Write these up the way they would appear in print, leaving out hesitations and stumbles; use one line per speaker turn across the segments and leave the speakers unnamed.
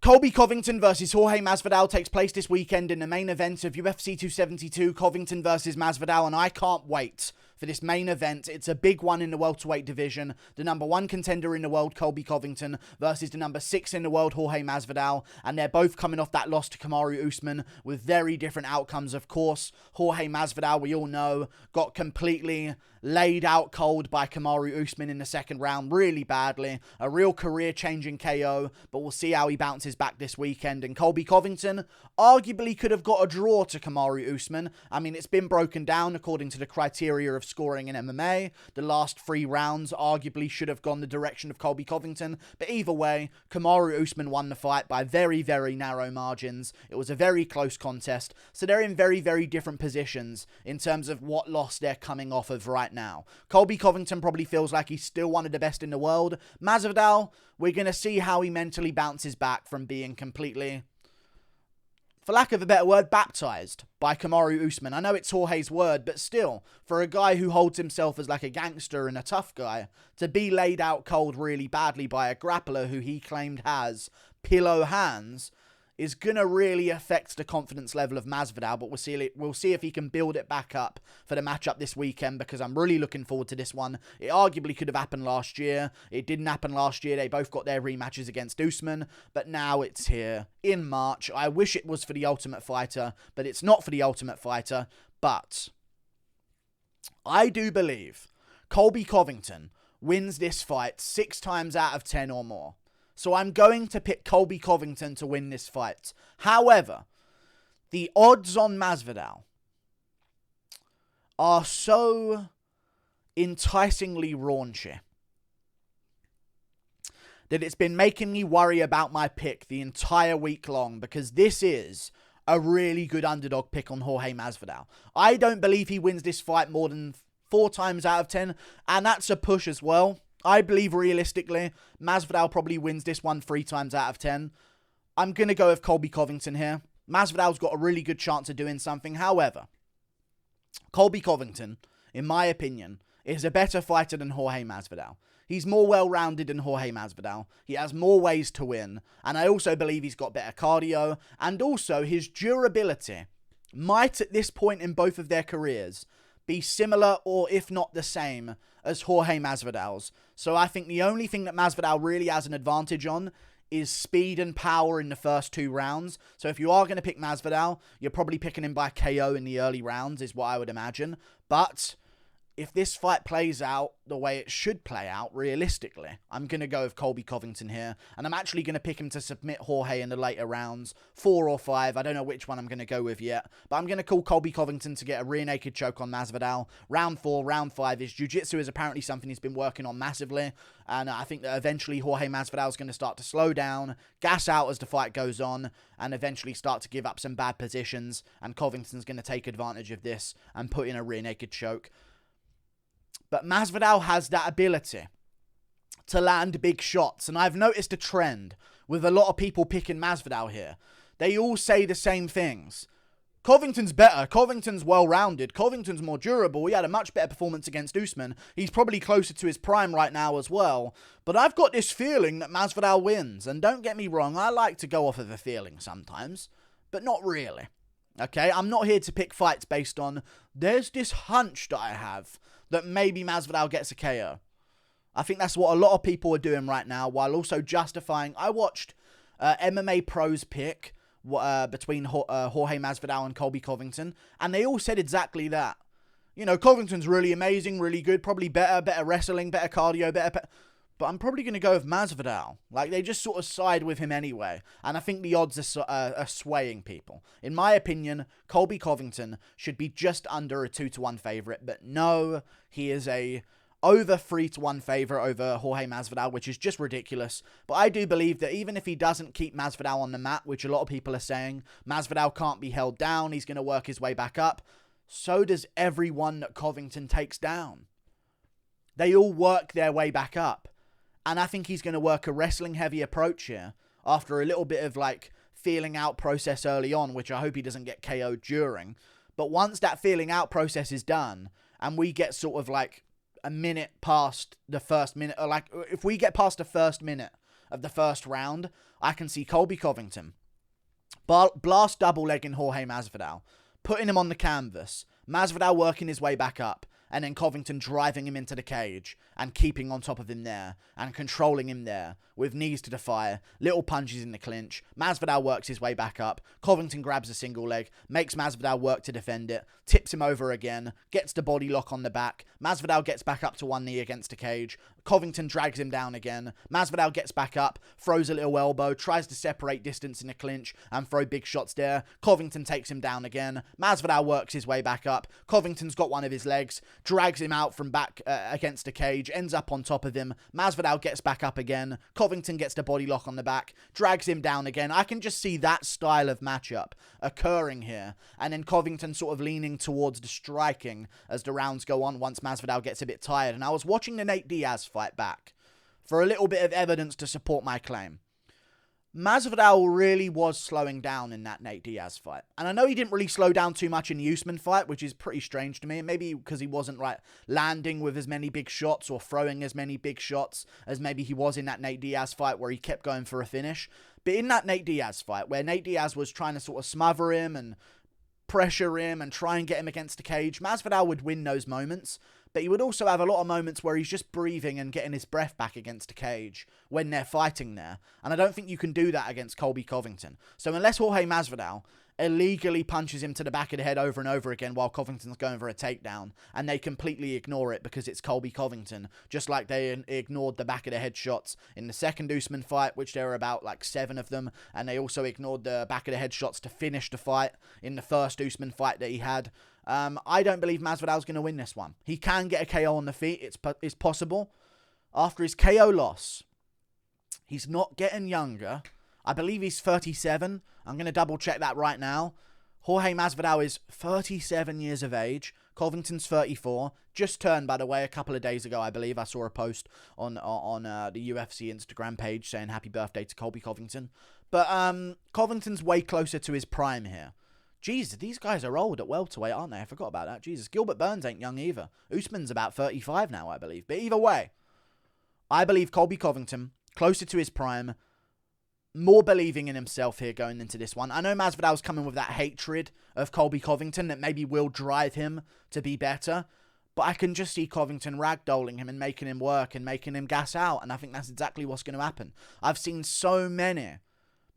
Colby Covington versus Jorge Masvidal takes place this weekend in the main event of UFC 272, Covington versus Masvidal, and I can't wait for this main event. It's a big one in the welterweight division. The number 1 contender in the world, Colby Covington, versus the number 6 in the world, Jorge Masvidal, and they're both coming off that loss to Kamaru Usman with very different outcomes, of course. Jorge Masvidal, we all know, got completely laid out cold by Kamaru Usman in the second round really badly. A real career-changing KO, but we'll see how he bounces back this weekend. And Colby Covington arguably could have got a draw to Kamaru Usman. I mean, it's been broken down according to the criteria of scoring in MMA. The last 3 rounds arguably should have gone the direction of Colby Covington, but either way, Kamaru Usman won the fight by very, very narrow margins. It was a very close contest, so they're in very, very different positions in terms of what loss they're coming off of right now. Colby Covington probably feels like he's still one of the best in the world. Masvidal, we're going to see how he mentally bounces back from being completely, for lack of a better word, baptized by Kamaru Usman. I know it's Jorge's word, but still, for a guy who holds himself as like a gangster and a tough guy, to be laid out cold really badly by a grappler who he claimed has pillow hands is going to really affect the confidence level of Masvidal, but we'll see if he can build it back up for the matchup this weekend, because I'm really looking forward to this one. It arguably could have happened last year. It didn't happen last year. They both got their rematches against Usman, but now it's here in March. I wish it was for the Ultimate Fighter, but it's not for the Ultimate Fighter. But I do believe Colby Covington wins this fight 6 times out of 10 or more. So I'm going to pick Colby Covington to win this fight. However, the odds on Masvidal are so enticingly raunchy that it's been making me worry about my pick the entire week long, because this is a really good underdog pick on Jorge Masvidal. I don't believe he wins this fight more than 4 times out of 10, and that's a push as well. I believe realistically, Masvidal probably wins this one 3 times out of 10. I'm going to go with Colby Covington here. Masvidal's got a really good chance of doing something. However, Colby Covington, in my opinion, is a better fighter than Jorge Masvidal. He's more well-rounded than Jorge Masvidal. He has more ways to win. And I also believe he's got better cardio. And also, his durability might, at this point in both of their careers, be similar or if not the same as Jorge Masvidal's. So I think the only thing that Masvidal really has an advantage on is speed and power in the first 2 rounds. So if you are going to pick Masvidal, you're probably picking him by KO in the early rounds, is what I would imagine. But if this fight plays out the way it should play out, realistically, I'm going to go with Colby Covington here. And I'm actually going to pick him to submit Jorge in the later rounds, 4 or 5. I don't know which one I'm going to go with yet. But I'm going to call Colby Covington to get a rear naked choke on Masvidal. Round 4, round 5. His jiu-jitsu is apparently something he's been working on massively. And I think that eventually Jorge Masvidal is going to start to slow down, gas out as the fight goes on, and eventually start to give up some bad positions. And Covington's going to take advantage of this and put in a rear naked choke. But Masvidal has that ability to land big shots. And I've noticed a trend with a lot of people picking Masvidal here. They all say the same things. Covington's better. Covington's well-rounded. Covington's more durable. He had a much better performance against Usman. He's probably closer to his prime right now as well. But I've got this feeling that Masvidal wins. And don't get me wrong, I like to go off of a feeling sometimes. But not really. Okay, I'm not here to pick fights based on, there's this hunch that I have that maybe Masvidal gets a KO. I think that's what a lot of people are doing right now, while also justifying. I watched MMA Pros pick between Jorge Masvidal and Colby Covington, and they all said exactly that. You know, Covington's really amazing, really good, probably better wrestling, better cardio, but I'm probably going to go with Masvidal. Like, they just sort of side with him anyway. And I think the odds are swaying people. In my opinion, Colby Covington should be just under a 2-1 favourite. But no, he is a over 3-1 favourite over Jorge Masvidal, which is just ridiculous. But I do believe that even if he doesn't keep Masvidal on the mat, which a lot of people are saying, Masvidal can't be held down, he's going to work his way back up. So does everyone that Covington takes down. They all work their way back up. And I think he's going to work a wrestling-heavy approach here after a little bit of, like, feeling out process early on, which I hope he doesn't get KO'd during. But once that feeling out process is done, and we get sort of, like, a minute past the first minute, or, like, if we get past the first minute of the first round, I can see Colby Covington blast double-legging Jorge Masvidal, putting him on the canvas, Masvidal working his way back up, and then Covington driving him into the cage and keeping on top of him there and controlling him there with knees to the fire, little punches in the clinch. Masvidal works his way back up. Covington grabs a single leg, makes Masvidal work to defend it, tips him over again, gets the body lock on the back. Masvidal gets back up to one knee against the cage. Covington drags him down again. Masvidal gets back up, throws a little elbow, tries to separate distance in the clinch and throw big shots there. Covington takes him down again. Masvidal works his way back up. Covington's got one of his legs, drags him out from back against the cage, ends up on top of him. Masvidal gets back up again. Covington gets the body lock on the back, drags him down again. I can just see that style of matchup occurring here, and then Covington sort of leaning towards the striking as the rounds go on once Masvidal gets a bit tired. And I was watching the Nate Diaz fight back for a little bit of evidence to support my claim. Masvidal really was slowing down in that Nate Diaz fight. And I know he didn't really slow down too much in the Usman fight, which is pretty strange to me. Maybe because he wasn't landing with as many big shots or throwing as many big shots as maybe he was in that Nate Diaz fight where he kept going for a finish. But in that Nate Diaz fight where Nate Diaz was trying to sort of smother him and pressure him and try and get him against the cage, Masvidal would win those moments. But he would also have a lot of moments where he's just breathing and getting his breath back against the cage when they're fighting there. And I don't think you can do that against Colby Covington. So unless Jorge Masvidal illegally punches him to the back of the head over and over again while Covington's going for a takedown, and they completely ignore it because it's Colby Covington, just like they ignored the back of the head shots in the second Usman fight, which there were about 7 of them, and they also ignored the back of the head shots to finish the fight in the first Usman fight that he had. I don't believe Masvidal's going to win this one. He can get a KO on the feet. It's possible. After his KO loss, he's not getting younger. I believe he's 37. I'm going to double check that right now. Jorge Masvidal is 37 years of age. Covington's 34. Just turned, by the way, a couple of days ago, I believe. I saw a post on the UFC Instagram page saying happy birthday to Colby Covington. But Covington's way closer to his prime here. Jesus, these guys are old at welterweight, aren't they? I forgot about that. Jesus, Gilbert Burns ain't young either. Usman's about 35 now, I believe. But either way, I believe Colby Covington, closer to his prime, more believing in himself here going into this one. I know Masvidal's coming with that hatred of Colby Covington that maybe will drive him to be better. But I can just see Covington ragdolling him and making him work and making him gas out. And I think that's exactly what's going to happen. I've seen so many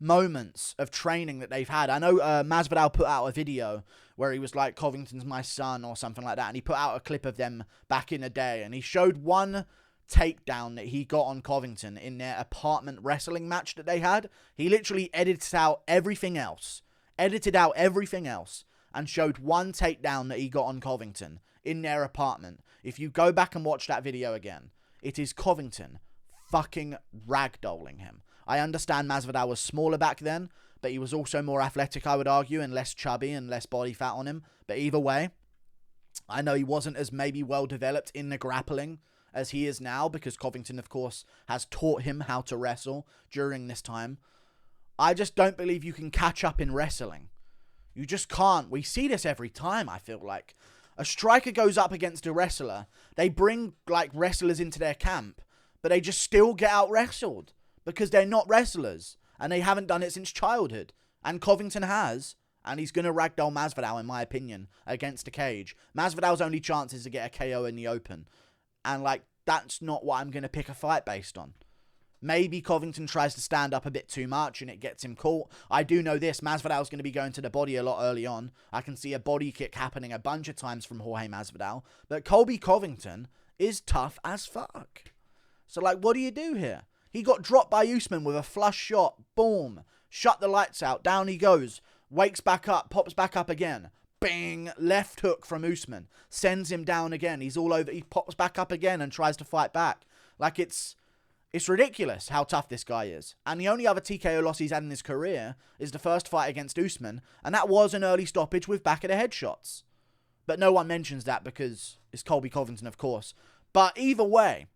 moments of training that they've had. I know Masvidal put out a video where he was like, Covington's my son or something like that, and he put out a clip of them back in the day, and he showed one takedown that he got on Covington in their apartment wrestling match that they had. He literally edited out everything else, and showed one takedown that he got on Covington in their apartment. If you go back and watch that video again, it is Covington fucking ragdolling him. I understand Masvidal was smaller back then, but he was also more athletic, I would argue, and less chubby and less body fat on him. But either way, I know he wasn't as maybe well developed in the grappling as he is now, because Covington, of course, has taught him how to wrestle during this time. I just don't believe you can catch up in wrestling. You just can't. We see this every time, I feel like. A striker goes up against a wrestler. They bring, wrestlers into their camp, but they just still get out-wrestled. Because they're not wrestlers. And they haven't done it since childhood. And Covington has. And he's going to ragdoll Masvidal, in my opinion, against the cage. Masvidal's only chance is to get a KO in the open. And, that's not what I'm going to pick a fight based on. Maybe Covington tries to stand up a bit too much and it gets him caught. I do know this. Masvidal's going to be going to the body a lot early on. I can see a body kick happening a bunch of times from Jorge Masvidal. But Colby Covington is tough as fuck. So, what do you do here? He got dropped by Usman with a flush shot. Boom. Shut the lights out. Down he goes. Wakes back up. Pops back up again. Bing. Left hook from Usman. Sends him down again. He's all over. He pops back up again and tries to fight back. It's ridiculous how tough this guy is. And the only other TKO loss he's had in his career is the first fight against Usman. And that was an early stoppage with back of the head shots. But no one mentions that because it's Colby Covington, of course. But either way,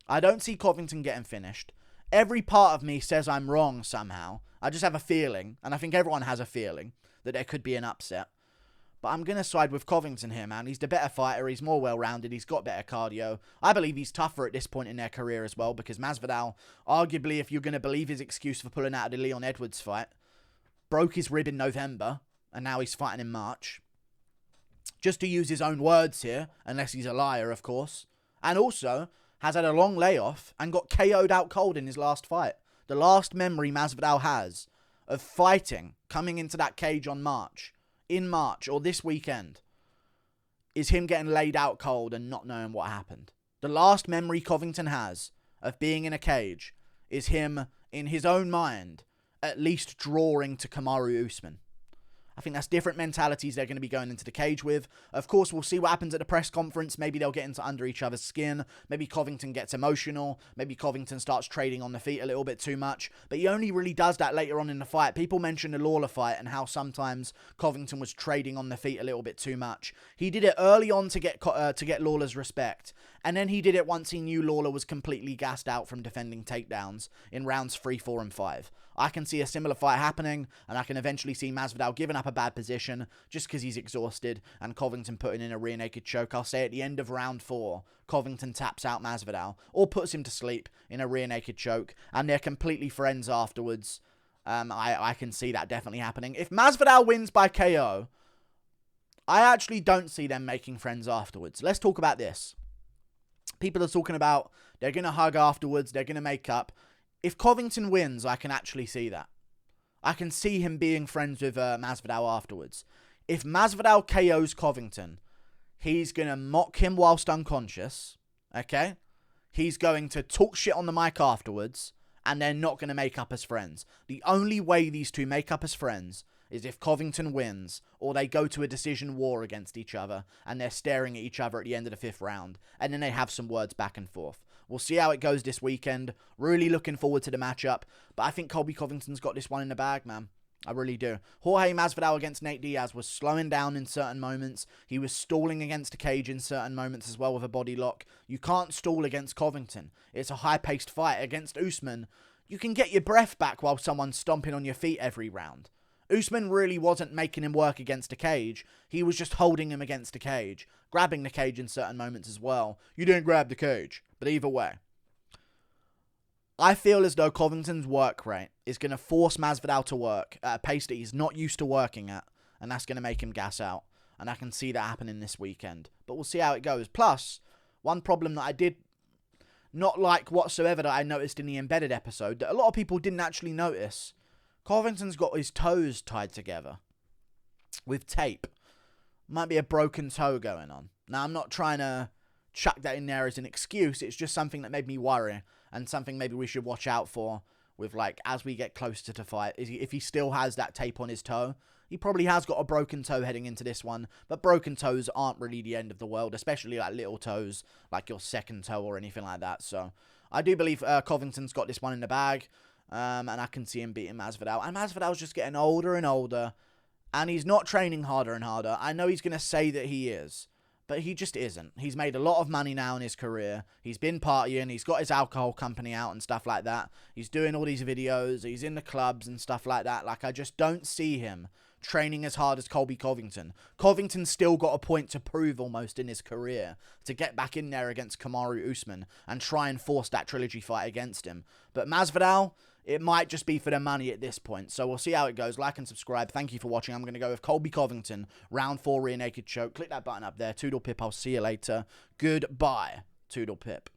I don't see Covington getting finished. Every part of me says I'm wrong somehow. I just have a feeling, and I think everyone has a feeling, that there could be an upset. But I'm going to side with Covington here, man. He's the better fighter. He's more well-rounded. He's got better cardio. I believe he's tougher at this point in their career as well, because Masvidal, arguably, if you're going to believe his excuse for pulling out of the Leon Edwards fight, broke his rib in November, and now he's fighting in March. Just to use his own words here, unless he's a liar, of course. And also has had a long layoff and got KO'd out cold in his last fight. The last memory Masvidal has of fighting, coming into that cage in March or this weekend, is him getting laid out cold and not knowing what happened. The last memory Covington has of being in a cage is him, in his own mind, at least drawing to Kamaru Usman. I think that's different mentalities they're going to be going into the cage with. Of course, we'll see what happens at the press conference. Maybe they'll get into under each other's skin. Maybe Covington gets emotional. Maybe Covington starts trading on the feet a little bit too much. But he only really does that later on in the fight. People mention the Lawler fight and how sometimes Covington was trading on the feet a little bit too much. He did it early on to get Lawler's respect. And then he did it once he knew Lawler was completely gassed out from defending takedowns in rounds 3, 4, and 5. I can see a similar fight happening, and I can eventually see Masvidal giving up a bad position just because he's exhausted, and Covington putting in a rear naked choke. I'll say at the end of round 4, Covington taps out Masvidal, or puts him to sleep in a rear naked choke, and they're completely friends afterwards. I can see that definitely happening. If Masvidal wins by KO, I actually don't see them making friends afterwards. Let's talk about this. People are talking about they're going to hug afterwards, they're going to make up. If Covington wins, I can actually see that. I can see him being friends with Masvidal afterwards. If Masvidal KOs Covington, he's going to mock him whilst unconscious, okay? He's going to talk shit on the mic afterwards, and they're not going to make up as friends. The only way these two make up as friends is if Covington wins, or they go to a decision war against each other, and they're staring at each other at the end of the 5th round, and then they have some words back and forth. We'll see how it goes this weekend. Really looking forward to the matchup, but I think Colby Covington's got this one in the bag, man. I really do. Jorge Masvidal against Nate Diaz was slowing down in certain moments. He was stalling against a cage in certain moments as well with a body lock. You can't stall against Covington. It's a high-paced fight. Against Usman, you can get your breath back while someone's stomping on your feet every round. Usman really wasn't making him work against a cage. He was just holding him against a cage. Grabbing the cage in certain moments as well. You didn't grab the cage. But either way, I feel as though Covington's work rate is going to force Masvidal to work at a pace that he's not used to working at. And that's going to make him gas out. And I can see that happening this weekend. But we'll see how it goes. Plus, one problem that I did not like whatsoever that I noticed in the Embedded episode, that a lot of people didn't actually notice. Covington's got his toes tied together with tape. Might be a broken toe going on. Now, I'm not trying to chuck that in there as an excuse. It's just something that made me worry, and something maybe we should watch out for with, like, as we get closer to fight. If he still has that tape on his toe, he probably has got a broken toe heading into this one, but broken toes aren't really the end of the world, especially like little toes, like your second toe or anything like that. So I do believe Covington's got this one in the bag. And I can see him beating Masvidal. And Masvidal's just getting older and older. And he's not training harder and harder. I know he's going to say that he is. But he just isn't. He's made a lot of money now in his career. He's been partying. He's got his alcohol company out and stuff like that. He's doing all these videos. He's in the clubs and stuff like that. Like, I just don't see him training as hard as Colby Covington. Covington's still got a point to prove almost in his career to get back in there against Kamaru Usman and try and force that trilogy fight against him. But Masvidal, it might just be for the money at this point. So we'll see how it goes. Like and subscribe. Thank you for watching. I'm going to go with Colby Covington, round 4 rear naked choke. Click that button up there. Toodle pip. I'll see you later. Goodbye. Toodle pip.